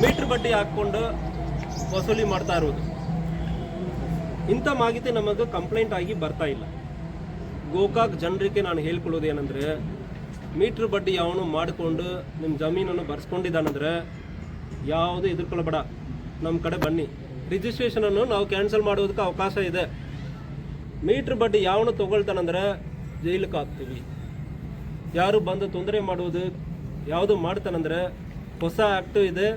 Metre ಬಡ್ಡಿ ಹಾಕ್ಕೊಂಡು ವಸೂಲಿ ಮಾಡ್ತಾ ಇರೋದು. ಇಂಥ ಮಾಹಿತಿ ನಮಗೆ ಕಂಪ್ಲೇಂಟ್ ಆಗಿ ಬರ್ತಾ ಇಲ್ಲ. ಗೋಕಾಕ್ ಜನರಿಗೆ ನಾನು ಹೇಳ್ಕೊಳ್ಳೋದು ಏನಂದರೆ, ಮೀಟ್ರ್ ಬಡ್ಡಿ ಯಾವನು ಮಾಡಿಕೊಂಡು ನಿಮ್ಮ ಜಮೀನನ್ನು ಬರ್ಸ್ಕೊಂಡಿದ್ದಾನಂದ್ರೆ ಯಾವುದು ಎದುರ್ಕೊಳ್ಳಬೇಡ, ನಮ್ಮ ಕಡೆ ಬನ್ನಿ. ರಿಜಿಸ್ಟ್ರೇಷನನ್ನು ನಾವು ಕ್ಯಾನ್ಸಲ್ ಮಾಡೋದಕ್ಕೆ ಅವಕಾಶ ಇದೆ. ಮೀಟ್ರ್ ಬಡ್ಡಿ ಯಾವನು ತೊಗೊಳ್ತಾನಂದ್ರೆ ಜೈಲಿಗೆ ಹಾಕ್ತೀವಿ. ಯಾರು ಬಂದು ತೊಂದರೆ ಮಾಡುವುದು ಯಾವುದು ಮಾಡ್ತಾನಂದ್ರೆ ಹೊಸ ಆ್ಯಕ್ಟು ಇದೆ,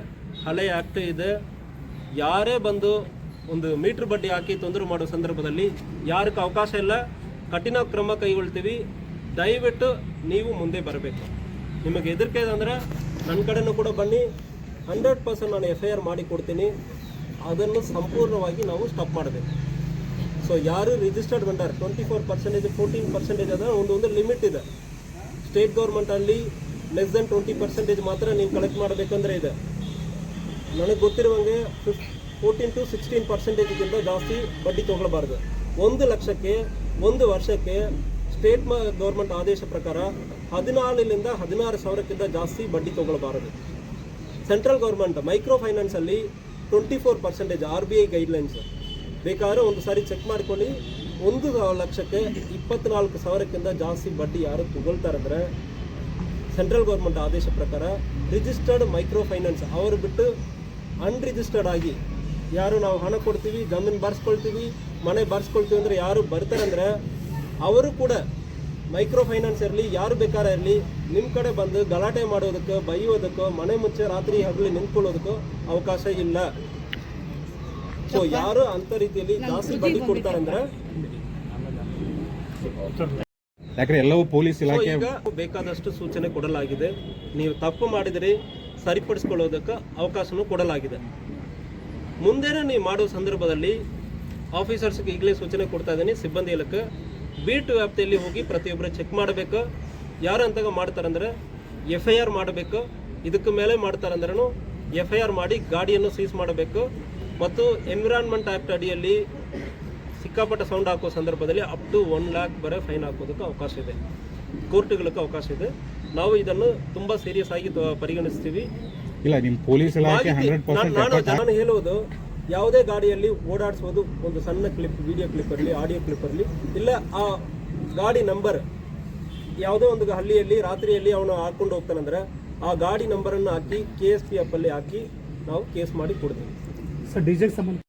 ಹಳೆ ಆ್ಯಕ್ಟು ಇದೆ. ಯಾರೇ ಬಂದು ಒಂದು ಮೀಟ್ರ್ ಬಡ್ಡಿ ಹಾಕಿ ತೊಂದರೆ ಮಾಡೋ ಸಂದರ್ಭದಲ್ಲಿ ಯಾರಿಗೆ ಅವಕಾಶ ಇಲ್ಲ, ಕಠಿಣ ಕ್ರಮ ಕೈಗೊಳ್ತೀವಿ. ದಯವಿಟ್ಟು ನೀವು ಮುಂದೆ ಬರಬೇಕು. ನಿಮಗೆ ಹೆದರಿಕೆ ಅಂದರೆ ನನ್ನ ಕಡೆನೂ ಕೂಡ ಬನ್ನಿ, 100% ನಾನು FIR ಮಾಡಿ ಕೊಡ್ತೀನಿ. ಅದನ್ನು ಸಂಪೂರ್ಣವಾಗಿ ನಾವು ಸ್ಟಾಪ್ ಮಾಡಬೇಕು. ಸೊ ಯಾರು ರಿಜಿಸ್ಟರ್ಡ್ ವೆಂಡರ್ 24%, 14% ಅದ ಒಂದು ಲಿಮಿಟ್ ಇದೆ. ಸ್ಟೇಟ್ ಗೌರ್ಮೆಂಟಲ್ಲಿ ಲೆಸ್ ದೆನ್ 20% ಮಾತ್ರ ನೀವು ಕಲೆಕ್ಟ್ ಮಾಡಬೇಕಂದ್ರೆ ಇದೆ. ನನಗೆ ಗೊತ್ತಿರುವಂಗೆ 14 to 16% ಜಾಸ್ತಿ ಬಡ್ಡಿ ತೊಗೊಳ್ಬಾರ್ದು. 1 ಲಕ್ಷಕ್ಕೆ 1 ವರ್ಷಕ್ಕೆ ಸ್ಟೇಟ್ ಗೌರ್ಮೆಂಟ್ ಆದೇಶ ಪ್ರಕಾರ 14ರಿಂದ 16,000ಕ್ಕಿಂತ ಜಾಸ್ತಿ ಬಡ್ಡಿ ತೊಗೊಳ್ಬಾರದು. ಸೆಂಟ್ರಲ್ ಗೌರ್ಮೆಂಟ್ ಮೈಕ್ರೋ ಫೈನಾನ್ಸಲ್ಲಿ 24% RBI ಗೈಡ್ಲೈನ್ಸ್. ಬೇಕಾದ್ರೆ ಒಂದು ಸಾರಿ ಚೆಕ್ ಮಾಡ್ಕೊಳ್ಳಿ. 1 ಲಕ್ಷಕ್ಕೆ 24,000ಕ್ಕಿಂತ ಜಾಸ್ತಿ ಬಡ್ಡಿ ಯಾರು ತೊಗೊಳ್ತಾರಂದ್ರೆ ಸೆಂಟ್ರಲ್ ಗೌರ್ಮೆಂಟ್ ಆದೇಶ ಪ್ರಕಾರ ರಿಜಿಸ್ಟರ್ಡ್ ಮೈಕ್ರೋ ಫೈನಾನ್ಸ್ ಅವರು ಬಿಟ್ಟು ಅನ್ರಿಜಿಸ್ಟರ್ಡ್ ಆಗಿ ಯಾರು ನಾವು ಹಣ ಕೊಡ್ತೀವಿ, ಜಮೀನು ಬರ್ಸ್ಕೊಳ್ತೀವಿ, ಮನೆ ಬರ್ಸ್ಕೊಳ್ತೀವಿ ಅಂದರೆ ಯಾರು ಬರ್ತಾರಂದ್ರೆ ಅವರು ಕೂಡ ಮೈಕ್ರೋ ಫೈನಾನ್ಸ್ ಇರಲಿ, ಯಾರು ಬೇಕಾದ್ರೆ ಇರಲಿ, ನಿಮ್ಮ ಕಡೆ ಬಂದು ಗಲಾಟೆ ಮಾಡೋದಕ್ಕೆ, ಬೈಯೋದಕ್ಕೋ, ಮನೆ ಮುಚ್ಚೆ ರಾತ್ರಿ ಹಗಲು ನಿಂತ್ಕೊಳ್ಳೋದಕ್ಕೋ ಅವಕಾಶ ಇಲ್ಲ. ಸೊ ಯಾರು ಅಂಥ ರೀತಿಯಲ್ಲಿ ಜಾಸ್ತಿ ಬಡ್ಡಿ ಕೊಡ್ತಾರಂದ್ರೆ ಯಾಕಂದ್ರೆ ಎಲ್ಲವೂ ಪೊಲೀಸ್ ಇಲಾಖೆ ಈಗ ಬೇಕಾದಷ್ಟು ಸೂಚನೆ ಕೊಡಲಾಗಿದೆ. ನೀವು ತಪ್ಪು ಮಾಡಿದರೆ ಸರಿಪಡಿಸ್ಕೊಳ್ಳೋದಕ್ಕೆ ಅವಕಾಶನೂ ಕೊಡಲಾಗಿದೆ. ಮುಂದೆನೇ ನೀವು ಮಾಡೋ ಸಂದರ್ಭದಲ್ಲಿ ಆಫೀಸರ್ಸ್ಗೆ ಈಗಲೇ ಸೂಚನೆ ಕೊಡ್ತಾ ಇದ್ದೀನಿ. ಸಿಬ್ಬಂದಿ ಇಲಾಖೆ ಬೀಟ್ ವ್ಯಾಪ್ತಿಯಲ್ಲಿ ಹೋಗಿ ಪ್ರತಿಯೊಬ್ಬರು ಚೆಕ್ ಮಾಡಬೇಕು. ಯಾರು ಅಂತಾಗ ಮಾಡ್ತಾರಂದ್ರೆ FIR ಮಾಡಬೇಕು. ಇದಕ್ಕೆ ಮೇಲೆ ಮಾಡ್ತಾರಂದ್ರೂ FIR ಮಾಡಿ ಗಾಡಿಯನ್ನು ಸೀಸ್ ಮಾಡಬೇಕು. ಮತ್ತು ಎನ್ವಿರಾನ್ಮೆಂಟ್ ಆ್ಯಕ್ಟ್ ಅಡಿಯಲ್ಲಿ ಸಿಕ್ಕಾಪಟ್ಟ ಸೌಂಡ್ ಹಾಕೋ ಸಂದರ್ಭದಲ್ಲಿ ಅಪ್ ಟು 1 lakh ಬರೋ ಫೈನ್ ಹಾಕೋದಕ್ಕೆ ಅವಕಾಶ ಇದೆ. ಕೋರ್ಟ್ಗಳಿಗೆ ಅವಕಾಶ ಇದೆ. ನಾವು ಇದನ್ನು ತುಂಬ ಸೀರಿಯಸ್ ಆಗಿ ಪರಿಗಣಿಸ್ತೀವಿ. ಇಲ್ಲ, ನಿಮ್ಮ ಪೊಲೀಸ್ ಇಲಾಖೆ 100% ನಾನು ಹೇಳೋದು, ಯಾವುದೇ ಗಾಡಿಯಲ್ಲಿ ಓಡಾಡಿಸೋದು ಒಂದು ಸಣ್ಣ ಕ್ಲಿಪ್, ವಿಡಿಯೋ ಕ್ಲಿಪ್ ಇರಲಿ, ಆಡಿಯೋ ಕ್ಲಿಪ್ ಇರಲಿ, ಇಲ್ಲ ಆ ಗಾಡಿ ನಂಬರ್ ಯಾವುದೇ ಒಂದು ಹಳ್ಳಿಯಲ್ಲಿ ರಾತ್ರಿಯಲ್ಲಿ ಅವನು ಹಾಕೊಂಡು ಹೋಗ್ತಾನಂದ್ರೆ ಆ ಗಾಡಿ ನಂಬರನ್ನು ಹಾಕಿ KSP ಆ್ಯಪಲ್ಲಿ ಹಾಕಿ ನಾವು ಕೇಸ್ ಮಾಡಿ ಕೊಡ್ತೀವಿ. ಸರ್, ಡಿಜೆಗೆ ಸಂಬಂಧ